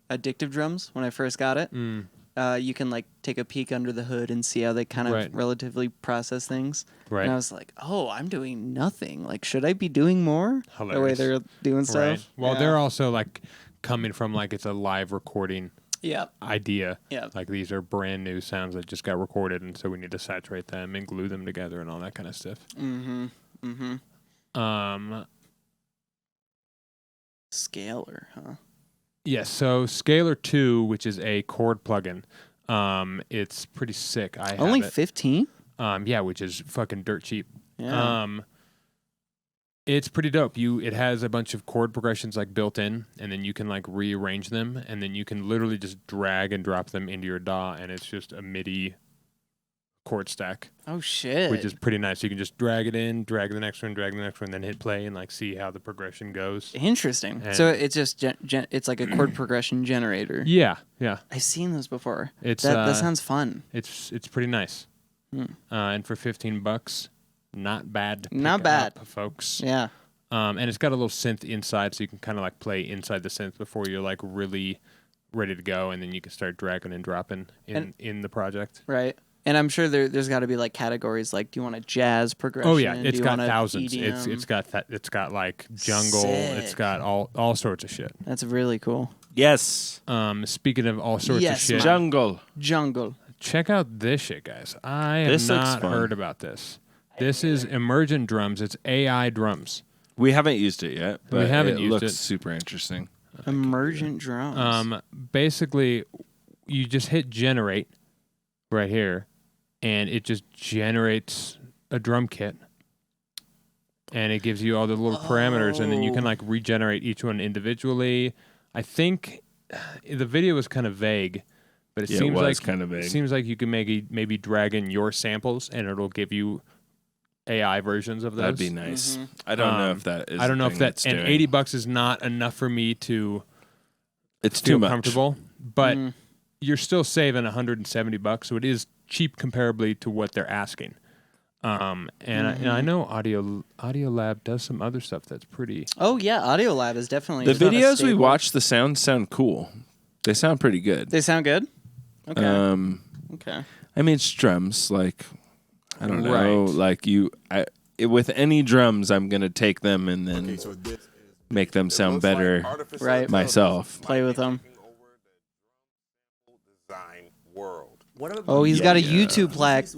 Addictive Drums when I first got it. You can like take a peek under the hood and see how they kind of Right. relatively process things. Right. And I was like, oh, I'm doing nothing. Like, should I be doing more? The way Hilarious. they're doing stuff. Right. Well, Yeah. they're also like coming from like it's a live recording Yep. idea. Yep. Like these are brand new sounds that just got recorded, and so we need to saturate them and glue them together and all that kind of stuff. Scalar, huh? Yes. So Scalar 2, which is a chord plugin, it's pretty sick. I Only have it. 15? Yeah, which is fucking dirt cheap. Yeah. It's pretty dope. It has a bunch of chord progressions like built in, and then you can like rearrange them, and then you can literally just drag and drop them into your DAW, and it's just a MIDI chord stack, Oh, shit. which is pretty nice. You can just drag it in, drag the next one, then hit play and like see how the progression goes. Interesting. And- So it's just it's like a chord progression generator. Yeah. I've seen those before. It's that sounds fun. it's pretty nice. And for $15, not bad. To Not pick bad. up, folks. Yeah. And it's got a little synth inside, so you can kind of like play inside the synth before you're like really ready to go, and then you can start dragging and dropping in the project. Right. And I'm sure there's got to be like categories like, do you want a jazz progression? Oh yeah, Do it's you got want a thousands. EDM? It's got like jungle. It's Sick. got all sorts of shit. That's really cool. Yes. Speaking of all sorts of Yes, shit, man. Jungle. check out this shit, guys. I have This looks not fun. heard about this. This is Emergent Drums. It's AI drums. We haven't used it yet, but We haven't it used looks it. super interesting. Emergent drums. Basically, you just hit generate right here, and it just generates a drum kit. And it gives you all the little parameters, and then you can like regenerate each one individually. I think the video was kind of vague, but it Yeah, it seems was like kind of vague. It seems like you can maybe drag in your samples, and it'll give you AI versions of those. That'd be nice. I don't know if that is. I don't know if thing that it's and doing. $80 is not enough for me to It's feel too much. comfortable, but you're still saving $170, so it is cheap comparably to what they're asking. And I know Audio Lab does some other stuff that's pretty. Oh yeah, Audio Lab is definitely The videos we watch. The sound cool. They sound pretty good. They sound good. Okay. Okay. I mean, it's drums. Like, I don't know. Like with any drums, I'm gonna take them and then make them sound better. Right. Myself. Play with them. Oh, he's got a YouTube plaque.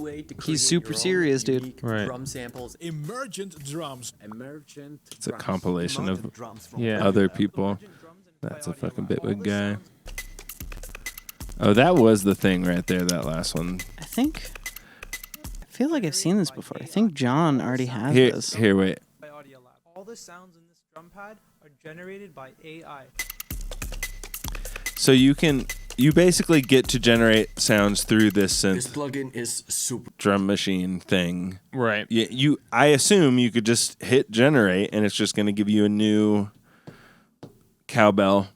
He's super serious, dude. Right. Drum samples, emergent drums. It's a compilation of other people. That's a fucking Bitwig guy. Oh, that was the thing right there, that last one. I feel like I've seen this before. I think John already has this. Here, wait. All the sounds in this drum pad are generated by AI. So you basically get to generate sounds through this synth. This plugin is super drum machine thing. Right. I assume you could just hit generate and it's just going to give you a new cowbell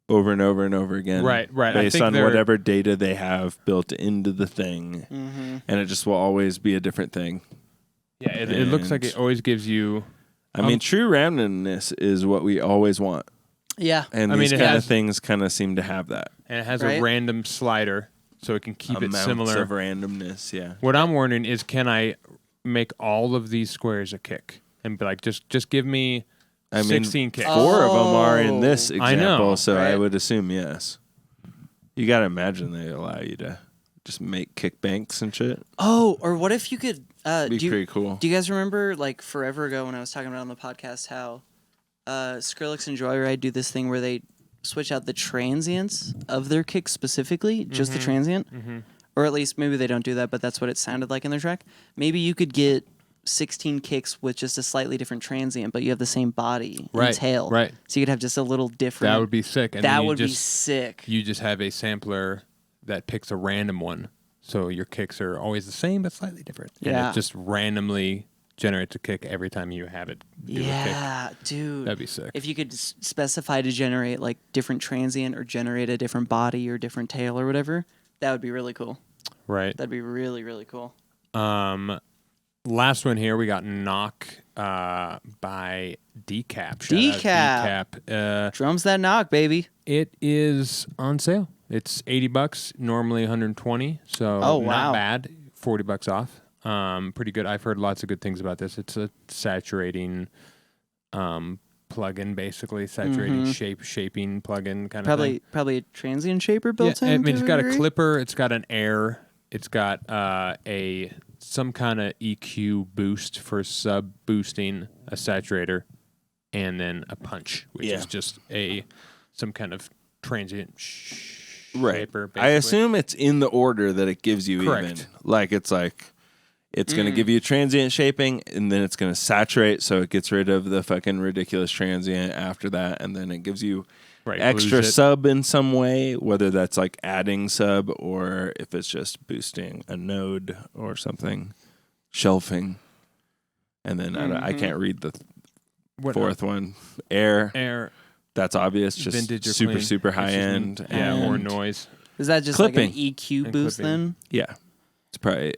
over and over and over again. Right. Based on whatever data they have built into the thing. Mm-hmm. And it just will always be a different thing. Yeah, it looks like it always gives you... I mean, true randomness is what we always want. Yeah. And these kind of things kind of seem to have that. And it has a random slider, so it can keep it similar. Of randomness, yeah. What I'm wondering is, can I make all of these squares a kick? And be like, just give me 16 kicks. 4 of them are in this example, I know, so I would assume yes. You got to imagine they allow you to just make kick banks and shit. Oh, or what if you could... be pretty cool. Do you guys remember, like, forever ago when I was talking about on the podcast how Skrillex and Joyride do this thing where they switch out the transients of their kicks specifically, just the transient? Mm-hmm. Or at least maybe they don't do that, but that's what it sounded like in their track. Maybe you could get 16 kicks with just a slightly different transient, but you have the same body and tail. Right. So you could have just a little different... That would be sick. And that would be sick. You just have a sampler that picks a random one. So your kicks are always the same, but slightly different. Yeah. And it just randomly generates a kick every time you have it do a kick. Yeah, dude. That'd be sick. If you could specify to generate like different transient or generate a different body or different tail or whatever, that would be really cool. Right. That'd be really, really cool. Last one here, we got Knock by Decap. Decap. Drums that knock, baby. It is on sale. It's $80, normally $120, so not bad. $40 off. Pretty good. I've heard lots of good things about this. It's a saturating plugin, basically shaping plugin kind of thing. Probably a transient shaper built in. I mean, it's got a clipper. It's got an air. It's got some kind of EQ boost for sub boosting, a saturator, and then a punch, which is just some kind of transient shaper. Basically. I assume it's in the order that it gives you. Correct. Even like it's going to give you transient shaping, and then it's going to saturate, so it gets rid of the fucking ridiculous transient after that, and then it gives you extra sub in some way, whether that's like adding sub or if it's just boosting a node or something, shelving, and then I can't read the fourth one. Air. That's obvious. Just vintage or super clean. super high end. Or noise. Is that just clipping. like an EQ boost then? Yeah,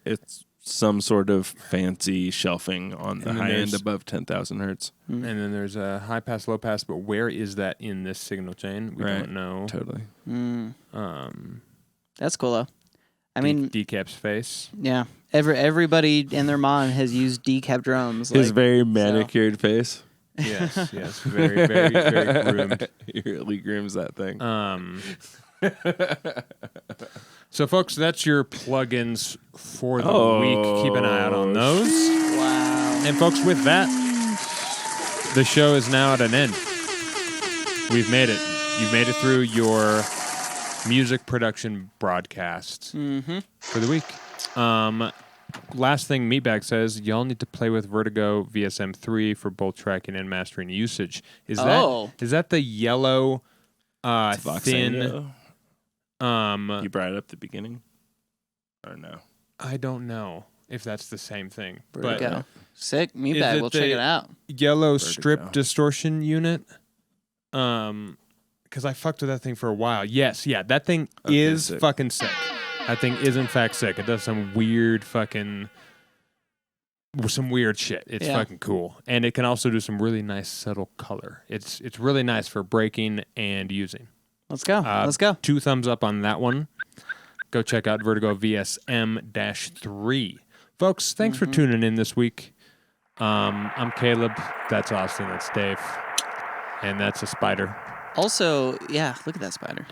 it's some sort of fancy shelving on the high end above 10,000 hertz. And then there's a high pass, low pass, but where is that in this signal chain? We don't know. Totally. That's cool though. I mean, Decap's face. Yeah. Everybody and their mom has used Decap drums. His very manicured face. Yes. Very, very, very groomed. He really grooms that thing. So, folks, that's your plugins for the week. Keep an eye out on those. Wow. And, folks, with that, the show is now at an end. We've made it. You've made it through your music production broadcast for the week. Last thing Meatbag says, y'all need to play with Vertigo VSM3 for both tracking and mastering usage. Is that the yellow thin? You brought it up at the beginning? Or no? I don't know if that's the same thing. Vertigo. But sick. Meatbag. We'll check it out. Yellow strip distortion unit. because I fucked with that thing for a while. Yes, yeah, that thing Okay, is sick. fucking sick. That thing is in fact sick. It does some weird fucking shit. It's fucking cool, and it can also do some really nice subtle color. It's really nice for breaking and using. Let's go. Let's go. 2 thumbs up on that one. Go check out Vertigo VSM-3. Folks, thanks for tuning in this week. I'm Caleb. That's Austin. That's Dave. And that's a spider. Also, yeah, look at that spider.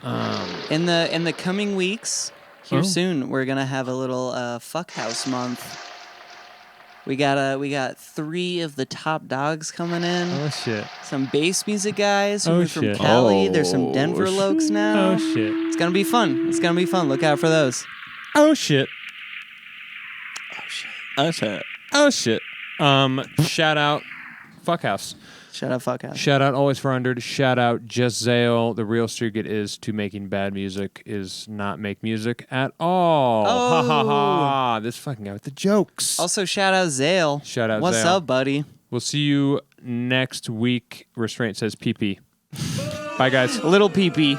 In the coming weeks, here soon, we're gonna have a little fuck house month. We got 3 of the top dogs coming in. Oh shit. Some bass music guys who Oh, are from shit. Cali. There's some Oh, Denver shit. lokes now. Oh shit. It's gonna be fun. It's gonna be fun. Look out for those. Oh shit. Okay. Oh shit. Shout out Fuckhouse. Shout out fuck house. Shout out Always for Under. Shout out Just Zale. The real secret is to making bad music is not make music at all. Ha ha ha. This fucking guy with the jokes. Also, shout out Zale. Shout out What's Zale. up, buddy? We'll see you next week. Restraint says PP. Bye, guys. Little pee-pee.